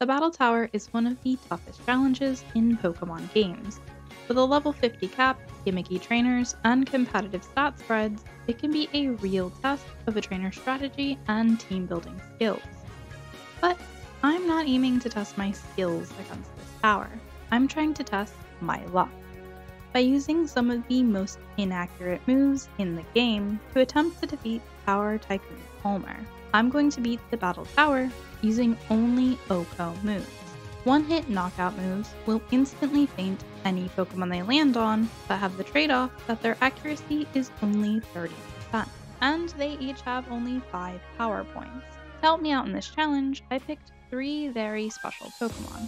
The Battle Tower is one of the toughest challenges in Pokemon games. With a level 50 cap, gimmicky trainers, and competitive stat spreads, it can be a real test of a trainer's strategy and team building skills. But I'm not aiming to test my skills against this tower. I'm trying to test my luck by using some of the most inaccurate moves in the game to attempt to defeat Tower Tycoon Palmer. I'm going to beat the Battle Tower using only OHKO moves. One-hit knockout moves will instantly feint any Pokemon they land on, but have the trade-off that their accuracy is only 30%, and they each have only 5 power points. To help me out in this challenge, I picked 3 very special Pokemon.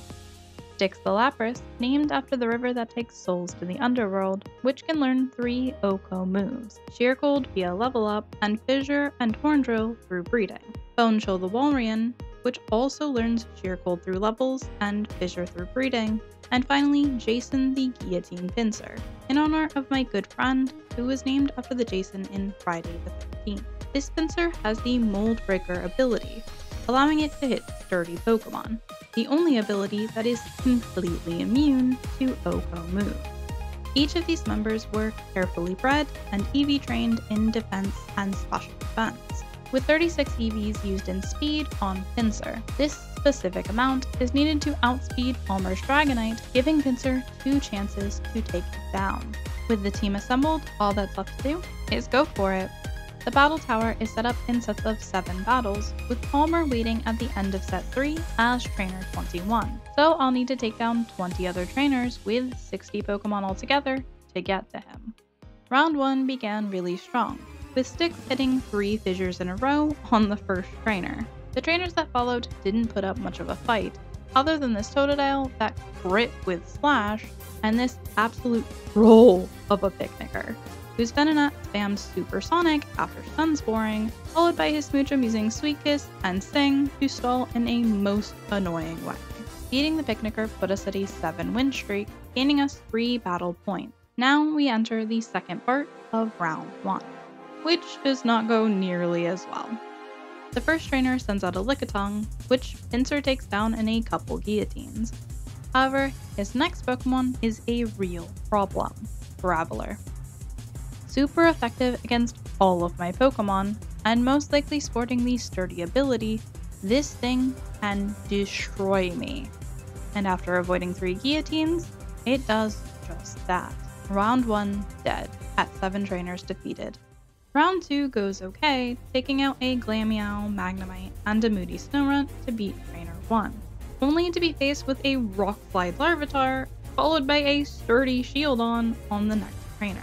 Styx the Lapras, named after the river that takes souls to the underworld, which can learn 3 OHKO moves: Sheer Cold via level up, and Fissure and Horn Drill through breeding. Boneshow the Walrein, which also learns Sheer Cold through levels and Fissure through breeding. And finally, Jason the Guillotine Pinsir, in honor of my good friend, who was named after the Jason in Friday the 13th. This Pinsir has the Mold Breaker ability, allowing it to hit sturdy Pokemon, the only ability that is completely immune to OHKO moves. Each of these members were carefully bred and EV trained in defense and special defense, with 36 EVs used in speed on Pinsir. This specific amount is needed to outspeed Palmer's Dragonite, giving Pinsir 2 chances to take it down. With the team assembled, all that's left to do is go for it. The Battle Tower is set up in sets of 7 battles, with Palmer waiting at the end of set 3 as Trainer 21. So I'll need to take down 20 other trainers with 60 Pokemon altogether to get to him. Round 1 began really strong, with Styx hitting 3 fissures in a row on the first trainer. The trainers that followed didn't put up much of a fight, other than this Totodile that crit with Slash, and this absolute troll of a Picnicker, whose Venonat spammed Supersonic after Sunsporing, followed by his Smoochum using Sweet Kiss and Sing to stall in a most annoying way. Beating the Picnicker put us at a 7 win streak, gaining us 3 battle points. Now we enter the second part of round 1, which does not go nearly as well. The first trainer sends out a Lickitung, which Pinsir takes down in a couple guillotines. However, his next Pokemon is a real problem, Graveler. Super effective against all of my Pokemon, and most likely sporting the sturdy ability, this thing can destroy me. And after avoiding 3 guillotines, it does just that. Round 1 dead, at 7 trainers defeated. Round 2 goes okay, taking out a Glameow, Magnemite, and a Moody Snorunt to beat Trainer 1, only to be faced with a Rock Slide Larvitar, followed by a sturdy Shieldon on the next trainer.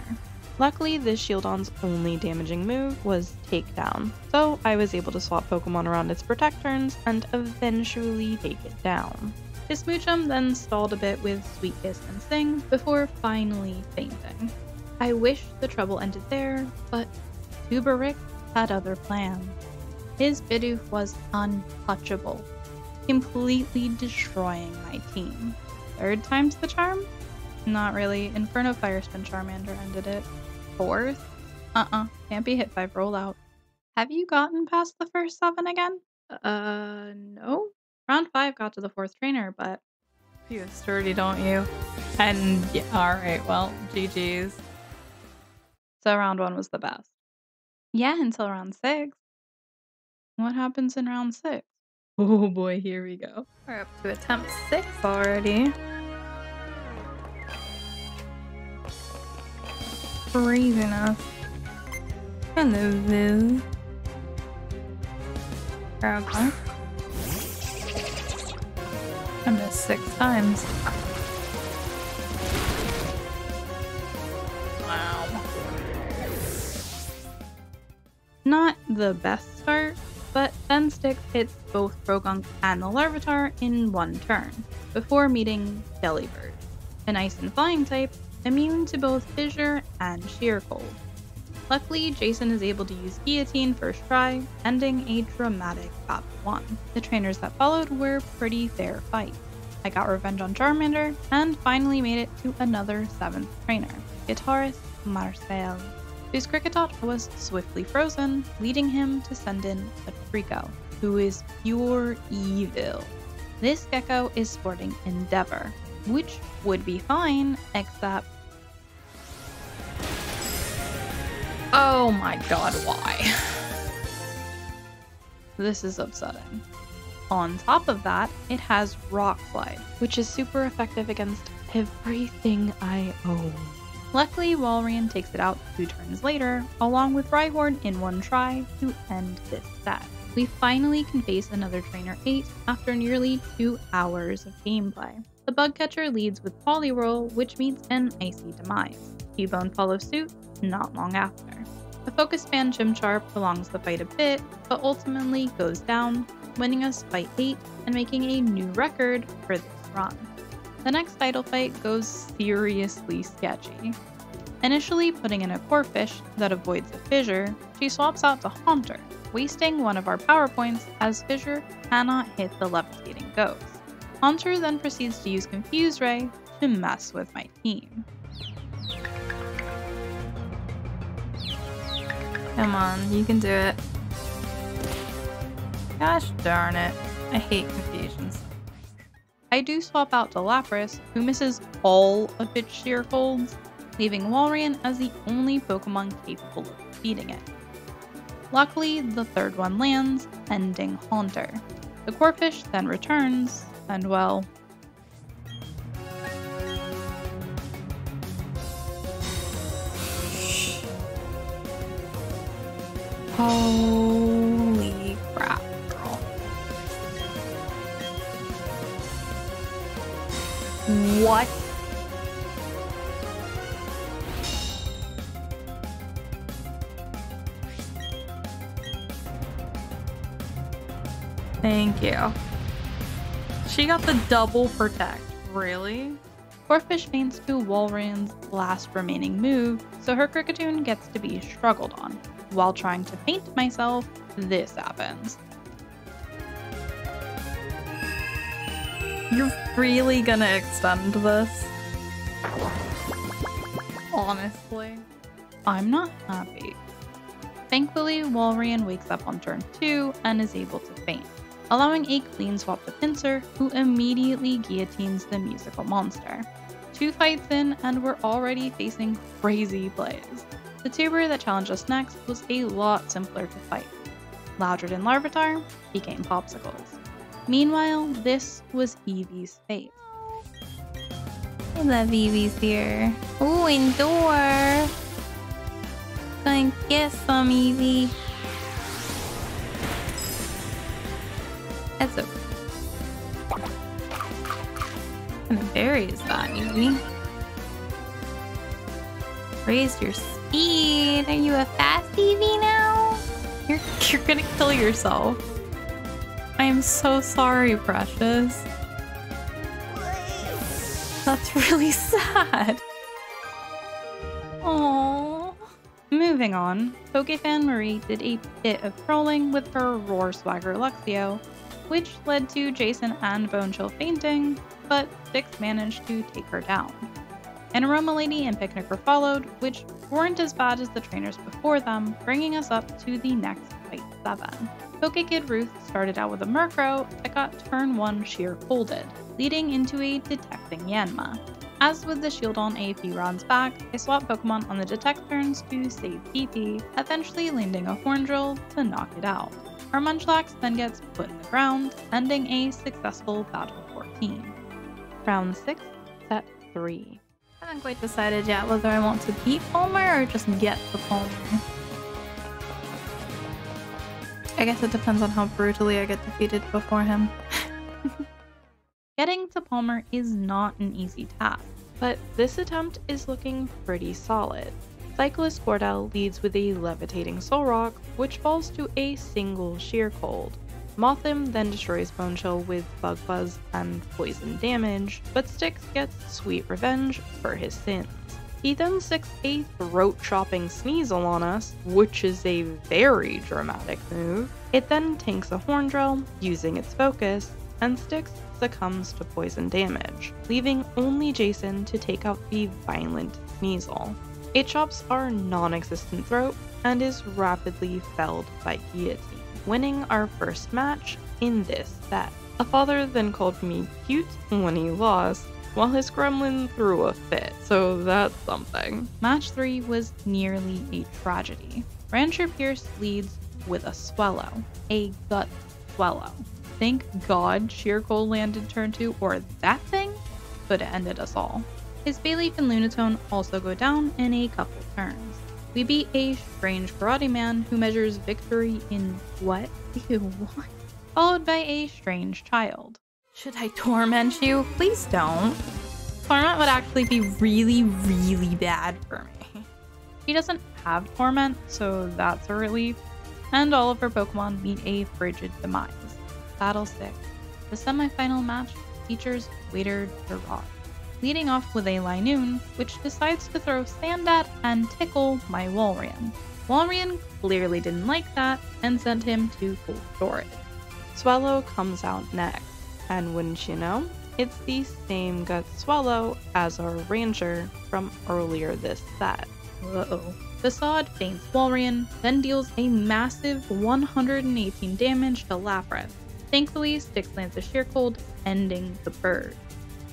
Luckily, this Shieldon's only damaging move was Takedown, so I was able to swap Pokemon around its Protect turns and eventually take it down. His Smoochum then stalled a bit with Sweet Kiss and Sing before finally fainting. I wish the trouble ended there, but Tuberick had other plans. His Bidoof was untouchable, completely destroying my team. 3rd time's the charm? Not really. Inferno Fire Spin Charmander ended it. 4th? Can't be hit by rollout. Have you gotten past the first 7 again? No. Round 5 got to the 4th trainer, but you have sturdy, don't you? And yeah, alright, well, GG's. So round 1 was the best. Yeah, until round 6. What happens in round 6? Oh boy, here we go. We're up to attempt 6 already. Craziness. Hello, Viv. Gravel. I missed 6 times. Wow. Not the best start, but then Styx hits both Croagunk and the Larvitar in 1 turn, before meeting Delibird, an Ice and Flying type, immune to both Fissure and Sheer Cold. Luckily, Jason is able to use Guillotine first try, ending a dramatic Battle 1. The trainers that followed were pretty fair fights. I got revenge on Charmander, and finally made it to another 7th trainer, guitarist Marcel, whose Kricketot was swiftly frozen, leading him to send in a Trico, who is pure evil. This gecko is sporting Endeavor, which would be fine, except... Oh my god, why? This is upsetting. On top of that, it has Rock Slide, which is super effective against everything I own. Luckily, Walrein takes it out 2 turns later, along with Rhyhorn in one try to end this set. We finally can face another Trainer 8 after nearly 2 hours of gameplay. The Bugcatcher leads with Poliwhirl, which meets an Icy Demise. Cubone follows suit not long after. The Focus Fan Chimchar prolongs the fight a bit, but ultimately goes down, winning us fight 8 and making a new record for this run. The next title fight goes seriously sketchy. Initially putting in a Corphish that avoids a Fissure, she swaps out to Haunter, wasting one of our power points as Fissure cannot hit the levitating ghost. Haunter then proceeds to use Confuse Ray to mess with my team. Come on, you can do it. Gosh darn it, I hate confusions. I do swap out to Lapras, who misses all of its Sheer Folds, leaving Walrein as the only Pokemon capable of defeating it. Luckily, the third one lands, ending Haunter. The Corphish then returns, and well... Holy crap, girl. What? Thank you. She got the double protect. Really? Corphish faints to Walrein's last remaining move, so her Kricketune gets to be struggled on. While trying to paint myself, this happens. You're really gonna extend this? Honestly, I'm not happy. Thankfully, Walrein wakes up on turn 2 and is able to faint, allowing a clean swap to Pinsir, who immediately guillotines the musical monster. 2 fights in and we're already facing crazy plays. The tuber that challenged us next was a lot simpler to fight. Loudred and Larvitar became Popsicles. Meanwhile, this was Eevee's fate. I love Eevee's here. Ooh, Endure! Gonna get some, Eevee. That's a... What kind of berry is that, Eevee? Raise your speed. Are you a fast Eevee now? You're gonna kill yourself. I am so sorry, precious. That's really sad. Aww. Moving on, Pokefan Marie did a bit of trolling with her Roar Swagger Luxio, which led to Jason and Bonechill fainting, but Styx managed to take her down. An Aroma Lady and Picnicker followed, which weren't as bad as the trainers before them, bringing us up to the next Fight 7. Pokekid Ruth started out with a Murkrow that got turn 1 sheer folded, leading into a Detecting Yanma. As with the shield on a few rounds back, I swapped Pokemon on the Detect turns to save PP, eventually landing a Horndrill to knock it out. Our Munchlax then gets put in the ground, ending a successful Battle 14. Round 6, Set 3. I haven't quite decided yet whether I want to beat Palmer or just get to Palmer. I guess it depends on how brutally I get defeated before him. Getting to Palmer is not an easy task, but this attempt is looking pretty solid. Cyclist Cordell leads with a Levitating Solrock, which falls to a single Sheer Cold. Mothim then destroys Bonechill with Bug Buzz and Poison damage, but Styx gets sweet revenge for his sins. He then sticks a throat-chopping Sneasel on us, which is a very dramatic move. It then tanks a Horndrill, using its focus, and Styx succumbs to poison damage, leaving only Jason to take out the violent Sneasel. It chops our non-existent throat and is rapidly felled by Guillotine, winning our first match in this set. A father then called me cute when he lost, while his gremlin threw a fit, so that's something. Match 3 was nearly a tragedy. Rancher Pierce leads with a swallow, a gut swallow. Thank God Sheer Cold landed turn 2, or that thing could have ended us all. His Bayleaf and Lunatone also go down in a couple turns. We beat a strange karate man who measures victory in what? Ew, what? Followed by a strange child. Should I torment you? Please don't. Torment would actually be really, really bad for me. She doesn't have Torment, so that's a relief. And all of her Pokemon meet a frigid demise. Battle 6. The semifinal match features Waiter Gerard, leading off with a Linoon, which decides to throw sand at and tickle my Walrein. Walrein clearly didn't like that and sent him to cold storage. Swallow comes out next, and wouldn't you know, it's the same gut Swallow as our Ranger from earlier this set. Uh-oh. Facade feints Walrein, then deals a massive 118 damage to Lapras. Thankfully, Styx lands a Sheer Cold, ending the purge.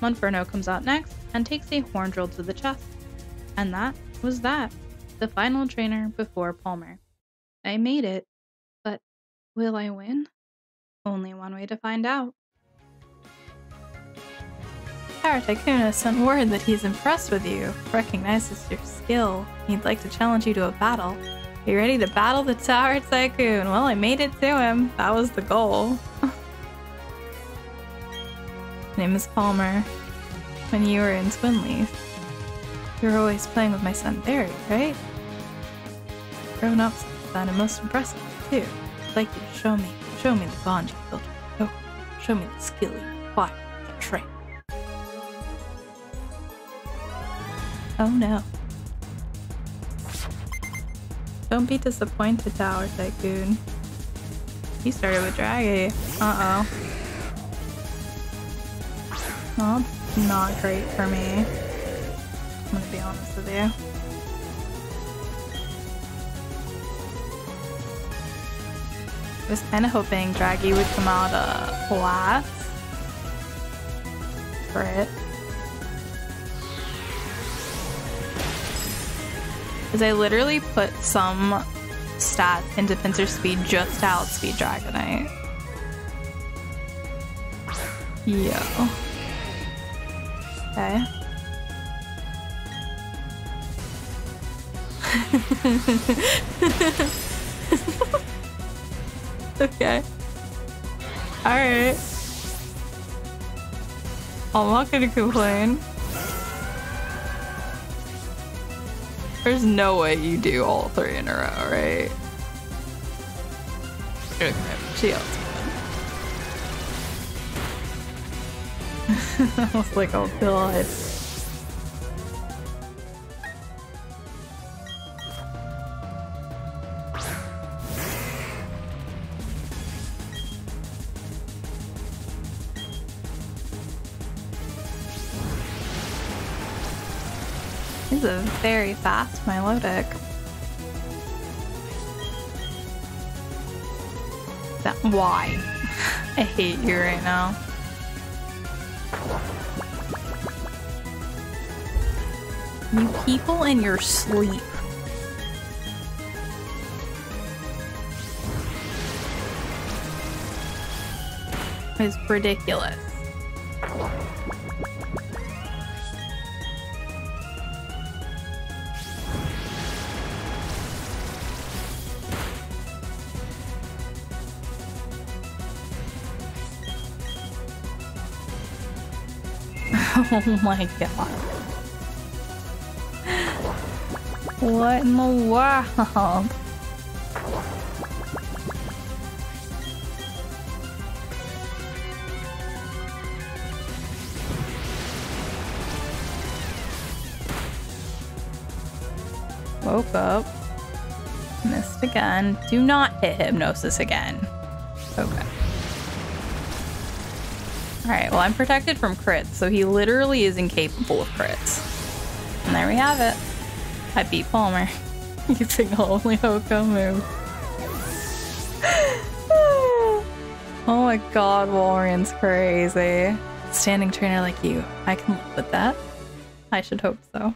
Monferno comes out next and takes a Horn Drill to the chest. And that was that. The final trainer before Palmer. I made it, but will I win? Only one way to find out. Tower Tycoon has sent word that he's impressed with you, recognizes your skill. He'd like to challenge you to a battle. Are you ready to battle the Tower Tycoon? Well, I made it to him. That was the goal. Name is Palmer. When you were in Twinleaf, you were always playing with my son Barry, right? Grown up since then, and most impressive too. I'd like you to show me the bond you built with Pokemon. Show me the skill you acquired as a trainer. Oh no. Don't be disappointed, Tower Tycoon. He started with Draggy. Uh-oh. Well, that's not great for me. I'm gonna be honest with you. I was kind of hoping Draggy would come out last for it. Because I literally put some stats into Pinsir Speed just to outspeed Dragonite. Yo. Okay. Okay. Alright. I'm not gonna complain. There's no way you do all 3 in a row, right? Okay, she else. I was like, oh god. This is very fast, Milotic. Why? I hate you right now. You people in your sleep. It's ridiculous. Oh my god. What in the world? Woke up. Missed again. Do not hit Hypnosis again. Okay. Alright, well I'm protected from crits, so he literally is incapable of crits. And there we have it. I beat Palmer. Using the only OHKO move. Oh my god, Walreyn's crazy. Standing trainer like you, I can live with that. I should hope so.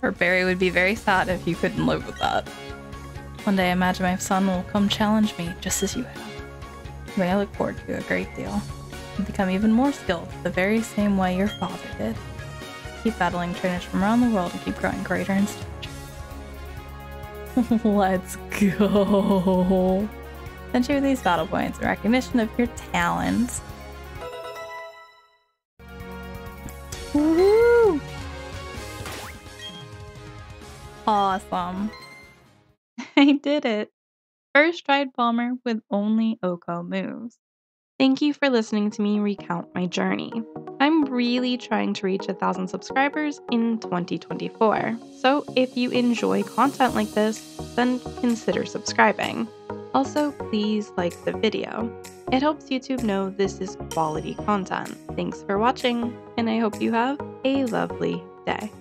Or Barry would be very sad if you couldn't live with that. One day I imagine my son will come challenge me just as you have. May I look forward to a great deal. And become even more skilled the very same way your father did. Keep battling trainers from around the world and keep growing greater in stature. Let's go! Send you these battle points in recognition of your talents. Woohoo! Awesome. I did it! First tried Palmer with only OHKO moves. Thank you for listening to me recount my journey. I'm really trying to reach 1,000 subscribers in 2024, so if you enjoy content like this, then consider subscribing. Also, please like the video. It helps YouTube know this is quality content. Thanks for watching, and I hope you have a lovely day.